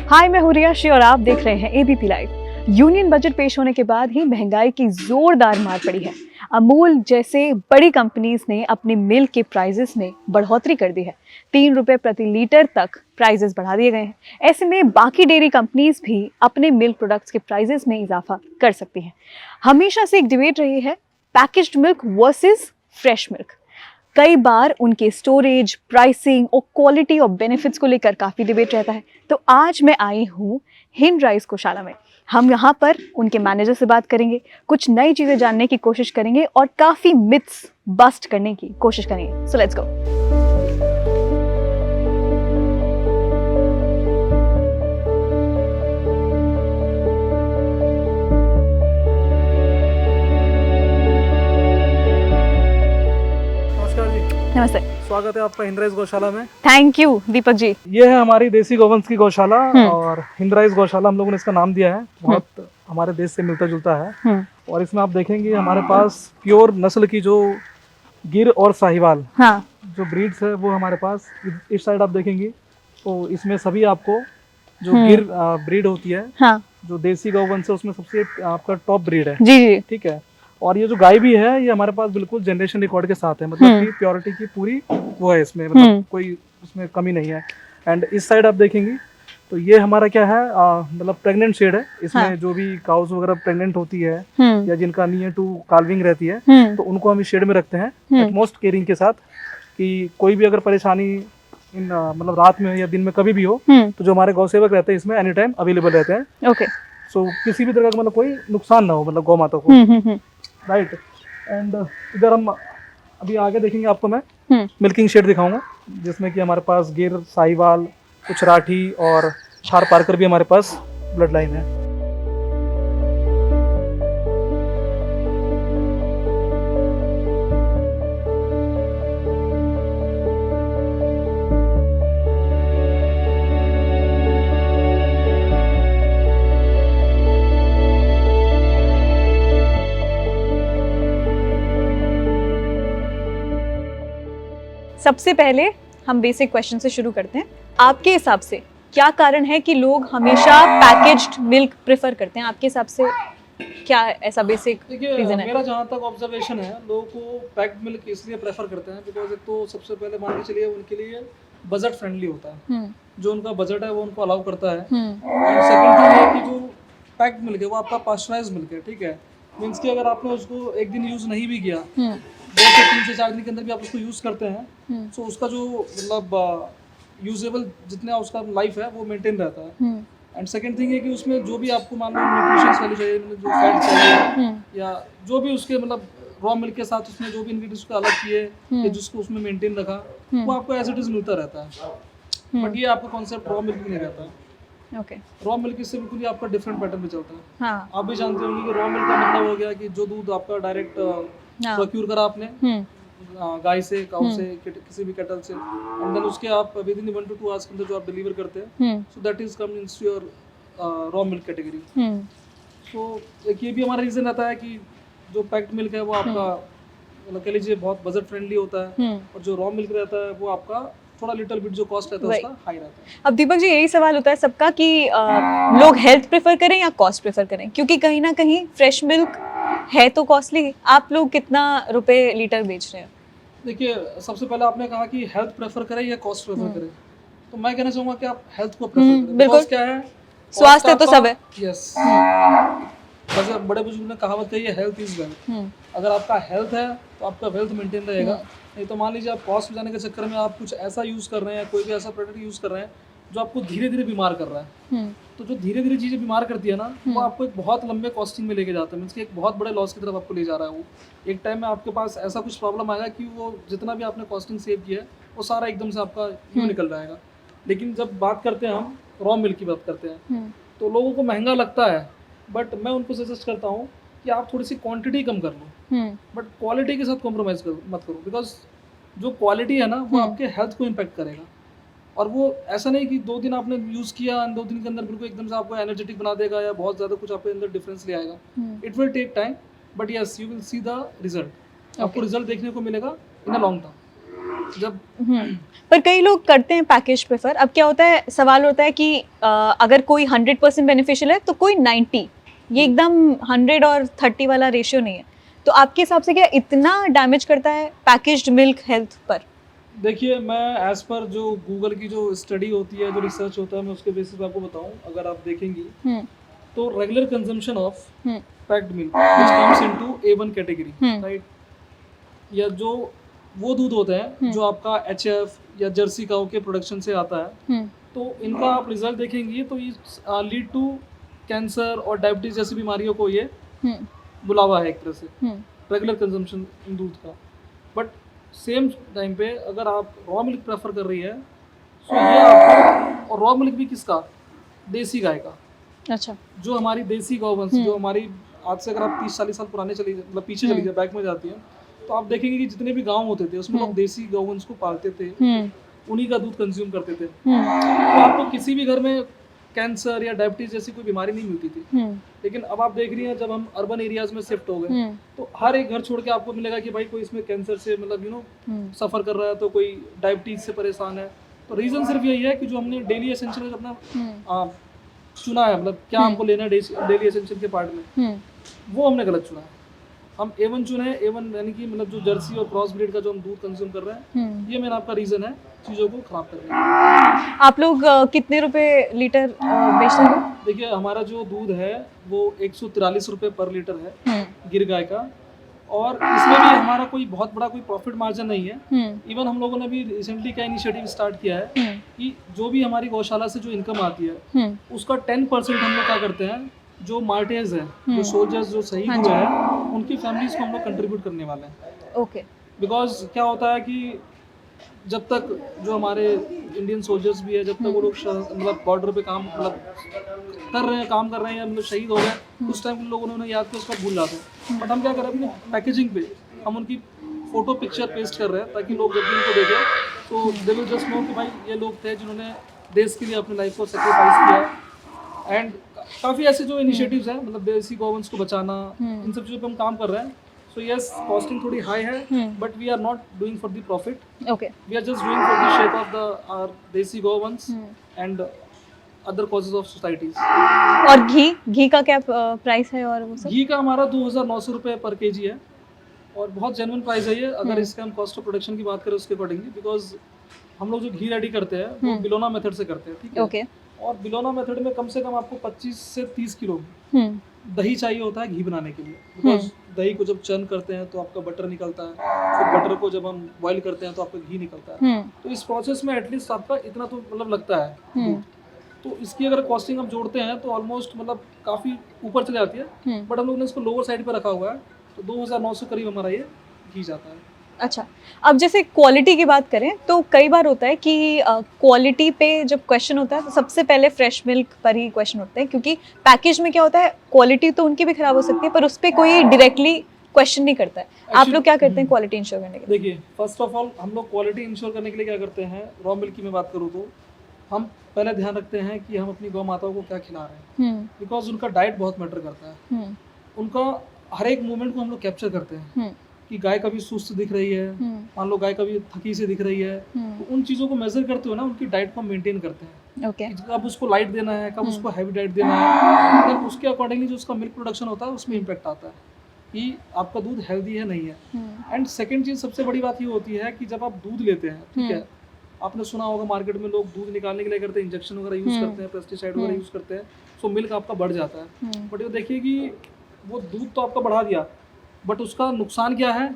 हाय, मैं हूँ रिया श्री और आप देख रहे हैं एबीपी लाइव। यूनियन बजट पेश होने के बाद ही महंगाई की जोरदार मार पड़ी है। अमूल जैसे बड़ी कंपनीज ने अपने मिल्क के प्राइजेस में बढ़ोतरी कर दी है। 3 रुपए प्रति लीटर तक प्राइजेस बढ़ा दिए गए हैं। ऐसे में बाकी डेयरी कंपनीज भी अपने मिल्क प्रोडक्ट्स के प्राइजेस में इजाफा कर सकती हैं। हमेशा से एक डिबेट रही है packaged milk versus fresh milk. कई बार उनके स्टोरेज, प्राइसिंग और क्वालिटी और बेनिफिट्स को लेकर काफ़ी डिबेट रहता है। तो आज मैं आई हूँ हिंद राइस गौशाला में। हम यहाँ पर उनके मैनेजर से बात करेंगे, कुछ नई चीज़ें जानने की कोशिश करेंगे और काफ़ी मिथ्स बस्ट करने की कोशिश करेंगे। So let's go. नमस्ते, स्वागत है आपका हिंद राइस गौशाला में। Thank you Deepak ji. ये है हमारी देसी गौवंश की गौशाला और हिंद राइस गौशाला हम लोगों ने इसका नाम दिया है। बहुत हमारे देश से मिलता जुलता है। और इसमें आप देखेंगे हमारे पास प्योर नस्ल की जो गिर और साहिवाल जो ब्रीड्स है वो हमारे पास इस साइड आप देखेंगे तो इसमें सभी आपको जो गिर ब्रीड होती है, जो देसी गौवंश है उसमें सबसे आपका टॉप ब्रीड है। जी। ठीक है। और ये जो गाय भी है ये हमारे पास बिल्कुल जनरेशन रिकॉर्ड के साथ है, मतलब कि प्योरिटी की पूरी वो है इसमें, मतलब कोई उसमें कमी नहीं है। एंड इस साइड आप देखेंगे तो ये हमारा क्या है, मतलब प्रेग्नेंट शेड है। इसमें जो भी काउस वगैरह प्रेग्नेंट होती है या जिनका नियर टू काल्विंग रहती है तो उनको हम इस शेड में रखते हैं एटमोस्ट केयरिंग के साथ, कि कोई भी अगर परेशानी इन मतलब रात में या दिन में कभी भी हो तो जो हमारे गौ सेवक रहते हैं इसमें एनी टाइम अवेलेबल रहते हैं। ओके। सो किसी भी तरह का मतलब कोई नुकसान ना हो मतलब गौ माता को। राइट। एंड इधर हम अभी आगे देखेंगे, आपको मैं मिल्किंग शेड दिखाऊंगा जिसमें कि हमारे पास गिर, साहिवाल, कुछ राठी और थार पारकर भी हमारे पास ब्लड लाइन है। सबसे पहले हम बेसिक क्वेश्चन से शुरू करते हैं। आपके हिसाब से क्या कारण है कि लोग हमेशा पैकेज्ड मिल्क प्रेफर करते हैं? आपके हिसाब से क्या ऐसा बेसिक रीजन है? मेरा जहाँ तक ऑब्जर्वेशन है, लोगों को पैक्ड मिल्क इसलिए प्रेफर करते हैं बिकॉज एक तो सबसे पहले मान के चलिए उनके लिए बजट फ्रेंडली होता है। जो उनका बजट है वो उनको अलाउ करता है। और सेकंड थिंग है कि जो पैक्ड मिल्क है वो आपका पास्चराइज्ड मिल्क है। ठीक है। मीन्स कि अगर आपने उसको एक दिन यूज नहीं भी किया, 2 से 3 से 4 दिन के अंदर भी आप उसको यूज करते हैं तो उसका जो मतलब यूजेबल जितना उसका लाइफ है वो मेंटेन रहता है। एंड सेकंड थिंग है कि उसमें जो भी आपको मान लो न्यूट्रिशंस वैल्यू चाहिए, मतलब जो फैट चाहिए या जो भी उसके मतलब रॉ मिल्क के साथ उसने जो भी इंग्रेडिएंट्स को अलग किए या जिसको उसमें मेंटेन रखा वो आपको एज इट इज मिलता रहता है। बट ये आपका कॉन्सेप्ट रॉ मिल्क नहीं रहता है। ओके। रॉ मिल्क इससे बिल्कुल ही आपका डिफरेंट पैटर्न में चलता है। आप भी जानते होंगे कि रॉ मिल्क का मतलब हो गया कि जो दूध आपका डायरेक्ट प्रोक्यूर करा आपने गाय से, काऊ से, किसी भी कैटल से, एंड देन उसके आप विद इन 1 to 2 आवर्स के अंदर जो आप डिलीवर करते हैं so that is come into your raw milk category. So एक ये भी हमारा रीजन रहता है कि जो पैक्ड मिल्क है वो आपका मतलब कह लीजिए बहुत बजट फ्रेंडली होता है और जो रॉ मिल्क रहता है वो आपका थोड़ा लिटिल बिट जो कॉस्ट रहता है उसका हाई रहता है। अब दीपक जी यही सवाल होता है सबका कि लोग हेल्थ प्रेफर करें या कॉस्ट प्रेफर करें, क्योंकि कहीं ना कहीं फ्रेश मिल्क है तो कॉस्टली। आप लोग कितना रुपए लीटर बेच रहे हैं? देखिए, सबसे पहले आपने कहा कि हेल्थ प्रेफर करें या कॉस्ट प्रेफर करें, तो मैं कहना चाहूंगा कि आप हेल्थ को प्रेफर करें। बिल्कुल। क्या है, स्वास्थ्य तो सब है। यस। बड़े बुजुर्ग ने कहावत कही है, हेल्थ इज वेल्थ। अगर आपका हेल्थ है तो आपका वेल्थ मेंटेन रहेगा। नहीं तो मान लीजिए आप कॉस्ट बचाने के चक्कर में आप कुछ ऐसा यूज कर रहे हैं, कोई भी ऐसा प्रोडक्ट यूज कर रहे हैं जो आपको धीरे धीरे बीमार कर रहा है। तो जो धीरे धीरे चीजें बीमार करती है ना वो आपको एक बहुत लंबे कॉस्टिंग में लेके जाता है, मीन्स कि एक बहुत बड़े लॉस की तरफ आपको ले जा रहा है। वो एक टाइम में आपके पास ऐसा कुछ प्रॉब्लम आएगा कि वो जितना भी आपने कॉस्टिंग सेव किया है वो सारा एकदम से आपका यूं निकल जाएगा। लेकिन जब बात करते हैं हम रॉ मिल्क की बात करते हैं तो लोगों को महंगा लगता है, बट मैं उनको सजेस्ट करता हूँ कि आप थोड़ी सी क्वांटिटी कम कर लो बट क्वालिटी के साथ कॉम्प्रोमाइज मत करो। बिकॉज जो क्वालिटी है ना वो आपके हेल्थ को इम्पैक्ट करेगा। और वो ऐसा नहीं कि 2 दिन आपने यूज़ किया, 2 दिन के अंदर बिल्कुल एकदम से आपको एनर्जेटिक बना देगा या बहुत ज़्यादा कुछ आपके अंदर डिफरेंस ले आएगा। It will take time but yes you will see the result. आपको रिजल्ट देखने को मिलेगा इन अ लॉन्ग टर्म। जब पर कई लोग करते हैं पैकेज प्रेफर। अब क्या होता है, सवाल होता है कि अगर कोई 100% बेनिफिशियल है तो कोई 90, ये एकदम 100 और 30 वाला रेशियो नहीं है। तो आपके हिसाब से क्या इतना डैमेज करता है पैकेज्ड मिल्क हेल्थ पर? देखिए, मैं एज पर जो गूगल की जो स्टडी होती है, जो रिसर्च होता है, मैं उसके बेसिस पे आपको बताऊं। अगर आप देखेंगी तो regular consumption of packed milk which comes into A1 category, right, या जो वो दूध होता है जो आपका HF या जर्सी काऊ के प्रोडक्शन से आता है, तो इनका आप रिजल्ट देखेंगी तो ये लीड टू कैंसर और डायबिटीज जैसी बीमारियों को ये बुलावा है एक तरह से, रेगुलर कंजम्पशन दूध का। बट सेम टाइम पे अगर आप रॉ मिल्क प्रेफर कर रही है तो ये आपको, और रॉ मिल्क भी किसका, देसी गाय का। अच्छा। जो हमारी देसी गौवंश, जो हमारी आज से अगर आप 30-40 साल पुराने चली मतलब पीछे चली जाए, बैक में जाती है, तो आप देखेंगे कि जितने भी गांव होते थे उसमें लोग देसी गौवंश को पालते थे, उन्हीं का दूध कंज्यूम करते थे। तो आपको किसी भी घर में कैंसर या डायबिटीज जैसी कोई बीमारी नहीं मिलती थी। लेकिन अब आप देख रही हैं, जब हम अर्बन एरियाज में शिफ्ट हो गए तो हर एक घर छोड़ के आपको मिलेगा कि भाई कोई इसमें कैंसर से मतलब सफर कर रहा है, तो कोई डायबिटीज से परेशान है। तो रीजन सिर्फ यही है कि जो हमने डेली एसेंशियल अपना चुना है, मतलब क्या हमको लेना है डेली एसेंशियल के पार्ट में, वो हमने गलत चुना है। हम A1 चुने हैं, A1 यानी कि मतलब जो जर्सी और क्रॉस ब्रीड का जो हम दूध कंज्यूम कर रहे हैं, ये मेरा आपका रीजन है चीज़ों को खराब करने का। आप लोग कितने रुपए लीटर बेचते हैं? देखिए, हमारा जो दूध है वो 143 रुपये पर लीटर है गिर गाय का, और इसमें भी हमारा कोई बहुत बड़ा कोई प्रॉफिट मार्जिन नहीं है। इवन हम लोगों ने भी रिसेंटली क्या इनिशिएटिव स्टार्ट किया है कि जो भी हमारी गौशाला से जो इनकम आती है उसका 10% हम लोग क्या करते हैं, जो मार्टेज है, जो सोल्जर्स जो शहीद हुए हैं, उनकी फैमिलीज को हम लोग कंट्रीब्यूट करने वाले हैं। ओके। बिकॉज क्या होता है कि जब तक जो हमारे इंडियन सोल्जर्स भी है, जब तक वो लोग मतलब बॉर्डर पे काम मतलब कर रहे हैं, काम कर रहे हैं, या मतलब शहीद हो गए, उस टाइम लोगों ने उन्हें याद किया, उसका भूल जाते हैं। बट हम क्या कर रहे हैं, अपनी पैकेजिंग पे हम उनकी फोटो पिक्चर पेस्ट कर रहे हैं, ताकि लोग जब भी उनको देखें तो दे विल जस्ट नो कि भाई ये लोग थे जिन्होंने देश के लिए अपनी लाइफ को सेक्रीफाइस किया। एंड काफ़ी ऐसे जो इनिशिएटिव्स हैं, मतलब देसी गौवंश को बचाना, इन सब चीज़ों पे हम काम कर रहे हैं। सो यस, कॉस्टिंग थोड़ी हाई है, but we are not doing for the profit, okay, we are just doing for the shape of the our desi gauvansh and other causes of societies. और घी का क्या प्राइस है? और वो सब घी का हमारा 2900 रुपये पर केजी है, और बहुत जेन्युइन प्राइस है ये, अगर इसके हम कॉस्ट ऑफ प्रोडक्शन की बात करें उसके अकॉर्डिंगली। बिकॉज हम लोग जो घी रेडी करते हैं वो बिलोना मेथड से करते हैं, ठीक है। ओके। और बिलोना मेथड में कम से कम आपको 25 से 30 किलो दही चाहिए होता है घी बनाने के लिए। बिकॉज दही को जब चर्न करते हैं तो आपका बटर निकलता है, फिर बटर को जब हम बॉईल करते हैं तो आपका घी निकलता है। तो इस प्रोसेस में एटलीस्ट आपका इतना तो मतलब लगता है। तो इसकी अगर कॉस्टिंग हम जोड़ते हैं तो ऑलमोस्ट मतलब काफ़ी ऊपर चले जाती है। बट हम लोग ने इसको लोअर साइड पे रखा हुआ है, तो 2900 करीब हमारा ये घी जाता है। अच्छा, अब जैसे क्वालिटी की बात करें तो कई बार होता है कि क्वालिटी पे जब क्वेश्चन होता है तो सबसे पहले फ्रेश मिल्क पर ही क्वेश्चन होता है, क्योंकि पैकेज में क्या होता है, क्वालिटी तो उनकी भी खराब हो सकती है पर उस पर कोई डायरेक्टली क्वेश्चन नहीं करता है। आप लोग क्या करते हैं क्वालिटी इंश्योर करने के लिए? देखिए, फर्स्ट ऑफ ऑल हम लोग क्वालिटी इंश्योर करने के लिए क्या करते हैं, रॉ मिल्क की मैं बात करूँ तो हम पहले ध्यान रखते हैं कि हम अपनी गौ माताओं को क्या खिला रहे हैं, बिकॉज उनका डाइट बहुत मैटर करता है। उनका हर एक मूवमेंट को हम लोग कैप्चर करते हैं कि गाय कभी सुस्त दिख रही है, मान लो गाय कभी थकी से दिख रही है, तो उन चीज़ों को मेजर करते हुए ना उनकी डाइट को मेंटेन करते हैं। ओके। कब उसको लाइट देना है, कब उसको हैवी डाइट देना है, तब उसके अकॉर्डिंगली जो उसका मिल्क प्रोडक्शन होता है उसमें इम्पैक्ट आता है कि आपका दूध हेल्दी है नहीं है। एंड सेकेंड चीज़ सबसे बड़ी बात ये होती है कि जब आप दूध लेते हैं, ठीक है, आपने सुना होगा मार्केट में लोग दूध निकालने के लिए करते हैं, इंजेक्शन वगैरह यूज़ करते हैं, पेस्टिसाइड वगैरह यूज़ करते हैं, सो मिल्क आपका बढ़ जाता है। बट ये देखिए कि वो दूध तो आपका बढ़ा दिया, बट उसका नुकसान क्या है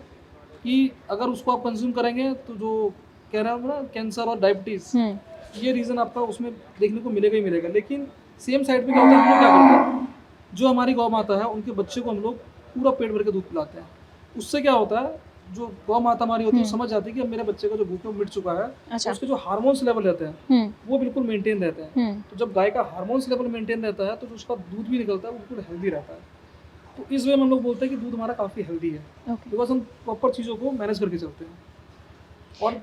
कि अगर उसको आप कंज्यूम करेंगे तो जो कह रहा हूँ ना, कैंसर और डायबिटीज़, ये रीज़न आपका उसमें देखने को मिलेगा ही मिलेगा। लेकिन सेम साइड पे क्या होता है, हम लोग क्या करते हैं, जो हमारी गौ माता है उनके बच्चे को हम लोग पूरा पेट भर के दूध पिलाते हैं। उससे क्या होता है, जो गौ माता हमारी होती है समझ जाती है कि अब मेरे बच्चे का जो भूख है मिट चुका है। अच्छा। उसके जो हार्मोन्स लेवल रहते हैं वो बिल्कुल मेंटेन रहते हैं। तो जब गाय का हार्मोन्स लेवल मेंटेन रहता है तो जो उसका दूध भी निकलता है वो बिल्कुल हेल्दी रहता है। तो इस वे में हम लोग बोलते हैं कि दूध हमारा काफ़ी हेल्दी है, बिकॉज हम प्रॉपर चीज़ों को मैनेज करके चलते हैं। और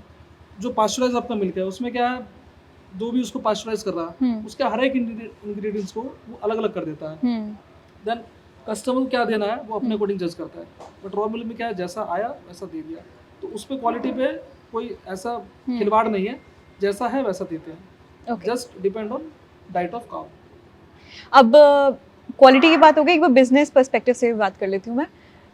जो पास्चराइज आपका मिल्क है उसमें क्या है, जो भी उसको पास्चराइज कर रहा है उसके हर एक इंग्रेडिएंट्स को वो अलग अलग कर देता है। देन कस्टमर को क्या देना है वो अपने अकॉर्डिंग जज करता है। बट रॉ मिल्क में क्या है, जैसा आया वैसा दे दिया, तो उस पर क्वालिटी पे कोई ऐसा खिलवाड़ नहीं है, जैसा है वैसा देते हैं, okay. Just depend on diet of cow. अब क्वालिटी की बात हो गई, एक बार बिजनेस पर्सपेक्टिव से भी बात कर लेती हूँ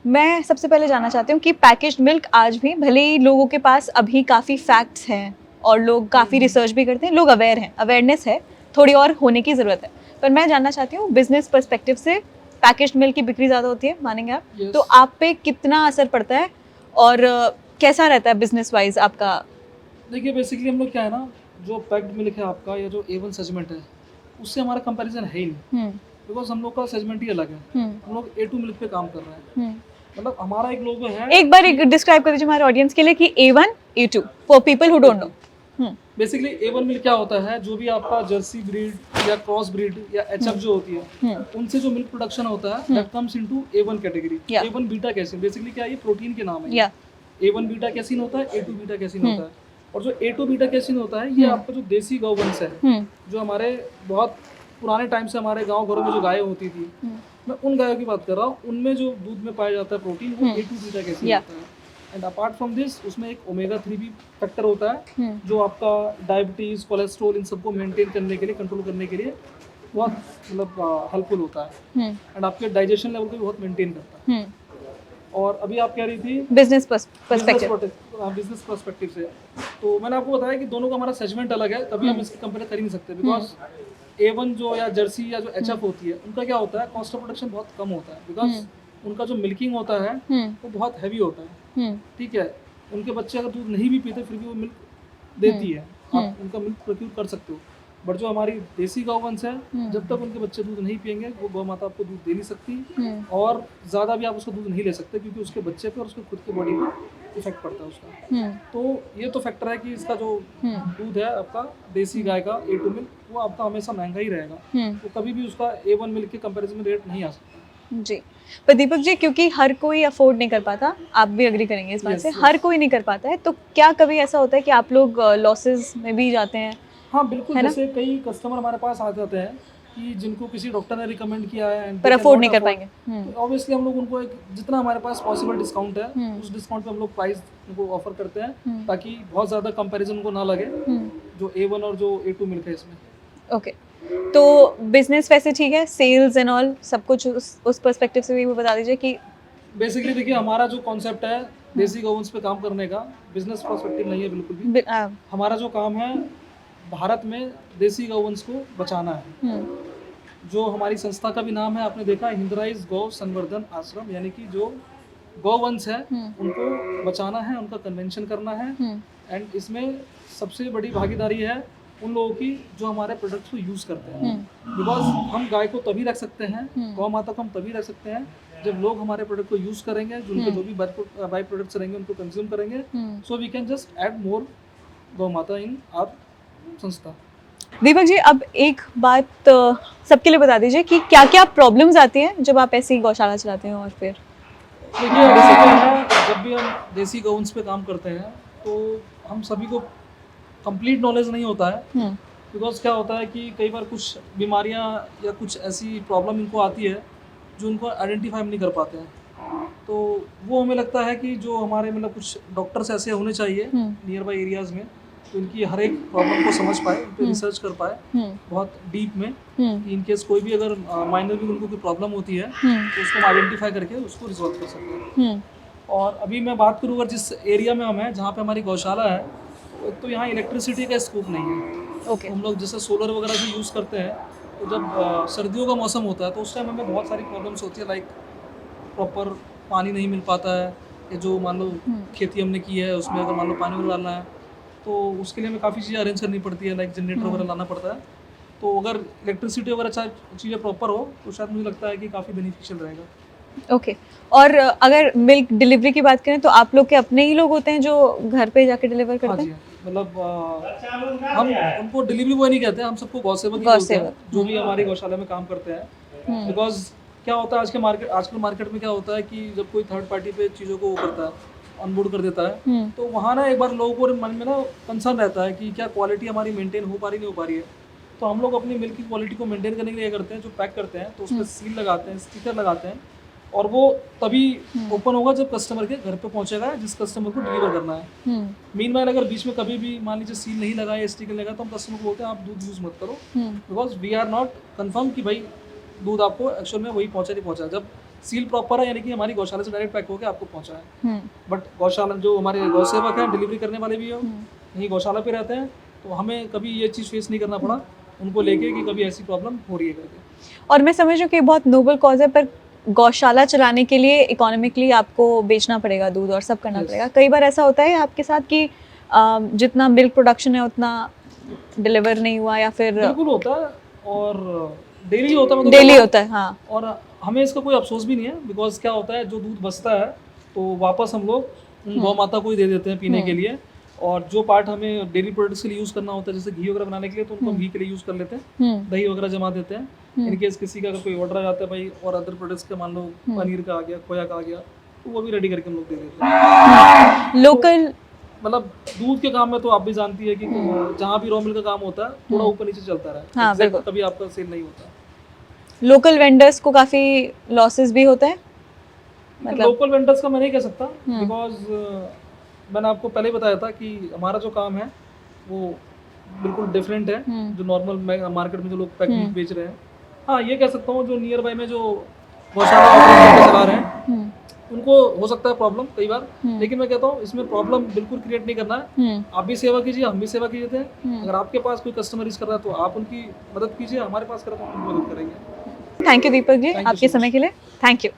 मैं सबसे पहले जानना चाहती हूँ कि पैकेज्ड मिल्क आज भी, भले ही लोगों के पास अभी काफ़ी फैक्ट्स हैं और लोग काफ़ी रिसर्च भी करते हैं, लोग अवेयर हैं, अवेयरनेस है, थोड़ी और होने की ज़रूरत है, पर मैं जानना चाहती हूँ बिजनेस पर्सपेक्टिव से पैकेज्ड मिल्क की बिक्री ज़्यादा होती है, मानेंगे आप? Yes. तो आप पे कितना असर पड़ता है और कैसा रहता है बिजनेस वाइज आपका? देखिए बेसिकली हम लोग क्या है ना, जो पैक्ड मिल्क है आपका या जो A1 सेगमेंट है, उससे हमारा कंपैरिजन है ही नहीं, बिकॉज हम लोग का सेगमेंट ही अलग है। हम लोग A2 मिल्क पे काम कर रहे हैं, मतलब हमारा एक लोगो है। एक बार डिस्क्राइब कर दीजिए हमारे ऑडियंस के लिए कि A1 A2 for people who don't know. Basically A1 milk क्या होता है, जो भी आपका जर्सी ब्रीड या क्रॉस ब्रीड या HF जो होती है, उनसे जो मिल्क प्रोडक्शन होता है that comes into A1 category. A1 beta casein, basically क्या है, ये प्रोटीन के नाम है। A1 बीटा कैसीन होता है, A2 बीटा कैसीन होता है, और जो A2 बीटा कैसीन होता है ये आपका जो देसी गौवंश है, जो हमारे बहुत पुराने टाइम से हमारे गाँव घरों में जो गायें होती थी, मैं उन गायों की बात कर रहा हूँ, उनमें जो दूध में पाया जाता है प्रोटीन, वो A2 बीटा कैसीन होता है। एंड अपार्ट फ्रॉम दिस उसमें एक ओमेगा 3 भी फैक्टर होता है, जो आपका डायबिटीज, कोलेस्ट्रॉल, इन सबको मेंटेन करने के लिए, कंट्रोल करने के लिए बहुत मतलब हेल्पफुल होता है, एंड आपके डाइजेशन लेवल को भी बहुत मेंटेन करता है। और अभी आप कह रही थी बिजनेस पर्सपेक्टिव से, तो मैंने आपको बताया कि दोनों का हमारा सेगमेंट अलग है, तभी हम इसकी कंपेयर कर ही नहीं सकते, बिकॉज A1 जो या जर्सी या जो HF होती है, उनका क्या होता है, कॉस्ट ऑफ प्रोडक्शन बहुत कम होता है, बिकॉज उनका जो मिल्किंग होता है वो बहुत हैवी होता है, ठीक है। उनके बच्चे अगर दूध नहीं भी पीते फिर भी वो मिल्क देती है, आप उनका मिल्क प्रोक्यूर कर सकते हो। बट जो हमारी देसी गौवंश है, जब तक उनके बच्चे दूध नहीं पियेंगे वो गौ माता आपको दूध दे नहीं सकती, और ज़्यादा भी आप उसका दूध नहीं ले सकते, क्योंकि उसके बच्चे पे और उसके खुद की बॉडी पे इफेक्ट पड़ता है उसका। तो ये तो फैक्टर है कि इसका जो दूध है आपका देसी गाय का A2 मिल्क, वो आपका हमेशा महंगा ही रहेगा, तो कभी भी उसका A1 मिल्क के कंपैरिजन में रेट नहीं आ सकता। जी, पर दीपक जी, क्योंकि हर कोई अफोर्ड नहीं कर पाता, आप भी एग्री करेंगे इस बात से, हर कोई नहीं कर पाता है, तो क्या कभी ऐसा होता है कि आप लोग लॉसेस में भी जाते हैं? हाँ बिल्कुल, जैसे कई कस्टमर हमारे पास आ जाते हैं कि जिनको किसी डॉक्टर ने रिकमेंड किया है पर अफोर्ड नहीं कर पाएंगे, तो ऑब्वियसली हम लोग उनको एक जितना हमारे पास पॉसिबल डिस्काउंट है, उस डिस्काउंट पे हम लोग प्राइस उनको ऑफर करते हैं, ताकि बहुत ज़्यादा कंपैरिजन उनको ना लगे जो A1 और जो A2 मिल्क है इसमें। ओके, तो बिजनेस वैसे ठीक है, सेल्स एंड ऑल सब कुछ उस पर्सपेक्टिव से भी बता दीजिए कि बेसिकली देखिए हमारा जो कॉन्सेप्ट है देसी गौवंश पे काम करने का, बिजनेस पर्सपेक्टिव नहीं है बिल्कुल भी। हमारा जो काम है भारत में देसी गौवंश को बचाना है। जो हमारी संस्था का भी नाम है, आपने देखा, हिंदराइज गौ संवर्धन आश्रम, यानी कि जो गौवंश है उनको बचाना है, उनका कन्वेंशन करना है, एंड इसमें सबसे बड़ी भागीदारी है उन लोगों की जो हमारे प्रोडक्ट्स को यूज़ करते हैं, बिकॉज हम गाय को तभी रख सकते हैं, गौ माता को हम तभी रख सकते हैं जब लोग हमारे प्रोडक्ट को यूज़ करेंगे, जिनके जो भी बाई प्रोडक्ट्स रहेंगे उनको कंज्यूम करेंगे, so we can just add more gau mata in our संस्था। दीपक जी, अब एक बात सबके लिए बता दीजिए कि क्या क्या प्रॉब्लम्स आती हैं जब आप ऐसी गौशाला चलाते हैं, और फिर देखिए जब भी हम देसी गौवंश पे काम करते हैं तो हम सभी को कंप्लीट नॉलेज नहीं होता है, बिकॉज क्या होता है कि कई बार कुछ बीमारियां या कुछ ऐसी प्रॉब्लम इनको आती है जो उनको आइडेंटिफाई नहीं कर पाते हैं, तो वो हमें लगता है कि जो हमारे मतलब कुछ डॉक्टर्स ऐसे होने चाहिए नियर बाई एरियाज़ में, तो इनकी हर एक प्रॉब्लम को समझ पाए, उन पर रिसर्च कर पाए बहुत डीप में, इन केस कोई भी अगर माइनर भी उनको कोई प्रॉब्लम होती है तो उसको हम आइडेंटिफाई करके उसको रिजॉल्व कर सकते हैं। और अभी मैं बात करूँ अगर जिस एरिया में हम हैं, जहाँ पे हमारी गौशाला है, तो यहाँ इलेक्ट्रिसिटी का स्कोप नहीं है। हम लोग जैसे सोलर वगैरह भी यूज़ करते हैं, तो जब सर्दियों का मौसम होता है तो उस टाइम हमें बहुत सारी प्रॉब्लम्स होती है, लाइक प्रॉपर पानी नहीं मिल पाता है, या जो मान लो खेती हमने की है उसमें अगर मान लो पानी वगैरह डालना है तो उसके लिए हमें काफ़ी चीज़ें अरेंज करनी पड़ती है, लाइक जनरेटर वगैरह लाना पड़ता है। तो अगर इलेक्ट्रिसिटी वगैरह चीज़ें प्रॉपर हो तो शायद मुझे लगता है कि काफ़ी बेनिफिशियल रहेगा। ओके, और अगर मिल्क डिलीवरी की बात करें तो आप लोग के अपने ही लोग होते हैं जो घर पे जाके डिलीवर करते हैं? मतलब हम उनको डिलीवरी बॉय नहीं कहते, हम सबको गौसेवक ही बोलते हैं, जो भी हमारी गौशाला में काम करते हैं। बिकॉज क्या होता है आजकल मार्केट में क्या होता है कि जब कोई थर्ड पार्टी पे चीज़ों को वो करता है, ऑनबोर्ड कर देता है, तो वहाँ ना एक बार लोगों को मन में ना कंसर्न रहता है कि क्या क्वालिटी हमारी मेंटेन हो पा रही नहीं हो पा रही है। तो हम लोग अपनी मिल्क की क्वालिटी को मेंटेन करने के लिए करते हैं, जो पैक करते हैं तो उस पर सील लगाते हैं, स्टिकर लगाते हैं, और वो तभी ओपन होगा जब कस्टमर के घर पे पहुंचेगा, जिस कस्टमर को डिलीवर करना है। मीनवाइल अगर बीच में कभी भी मान लीजिए सील नहीं लगा या स्टिकर लगा तो हम कस्टमर को बोलते हैं आप दूध यूज़ मत करो, because we are not confirm कि भाई दूध आपको एक्चुअल में वही पहुंचा नहीं पहुंचा। जब सील प्रॉपर है यानी कि हमारी गौशाला से डायरेक्ट पैक होकर आपको पहुंचा है। बट गौशाला जो हमारे गौ सेवक हैं, डिलीवरी करने वाले भी हो, यही गौशाला पे रहते हैं, तो हमें कभी ये चीज़ फेस नहीं करना पड़ा उनको लेके कि कभी ऐसी प्रॉब्लम हो रही है करके। और मैं समझ रही हूँ कि बहुत नोबल कॉज है, पर गौशाला चलाने के लिए इकोनॉमिकली आपको बेचना पड़ेगा दूध और सब करना पड़ेगा। कई बार ऐसा होता है आपके साथ कि जितना मिल्क प्रोडक्शन है उतना डिलीवर नहीं हुआ या फिर बिल्कुल होता है और डेली होता है, डेली होता है। हाँ, और हमें इसका कोई अफसोस भी नहीं है, बिकॉज क्या होता है जो दूध बचता है तो वापस हम लोग उन गौ माता को ही दे देते हैं पीने के लिए, और जो पार्ट हमें डेली प्रोडक्ट्स के लिए यूज़ करना होता है जैसे घी वगैरह बनाने के लिए तो उनको हम घी के लिए यूज़ कर लेते हैं, दही वगैरह जमा देते हैं। इन केस किसी का अगर कोई ऑर्डर आ जाता है भाई और अदर प्रोडक्ट्स का, मान लो पनीर का आ गया, खोया का आ गया, तो वो भी रेडी करके हम लोग दे देते हैं। लोकल मतलब दूध के काम में तो आप भी जानती है कि जहाँ भी रॉ मिल्क का काम होता है थोड़ा ऊपर नीचे चलता रहा है। हाँ, बिल्कुल। कभी आपका सेल नहीं होता। लोकल वेंडर्स को काफ़ी लॉसेस भी होते हैं। मतलब लोकल वेंडर्स का मैं नहीं कह सकता, बिकॉज मैंने आपको पहले ही बताया था कि हमारा जो काम है वो बिल्कुल डिफरेंट है जो नॉर्मल मार्केट में जो लोग पैकेट बेच रहे हैं। हाँ, ये कह सकता हूँ जो नियर बाय में जो गौशाला ऑपरेट चला रहे हैं उनको हो सकता है प्रॉब्लम कई बार, लेकिन मैं कहता हूँ इसमें प्रॉब्लम बिल्कुल क्रिएट नहीं करना है। आप भी सेवा कीजिए, हम भी सेवा कीजिए। अगर आपके पास कोई कस्टमर यूज कर रहा है तो आप उनकी मदद कीजिए, हमारे पास करें तो हम उनकी मदद करेंगे। थैंक यू दीपक जी, आपके समय के लिए थैंक यू।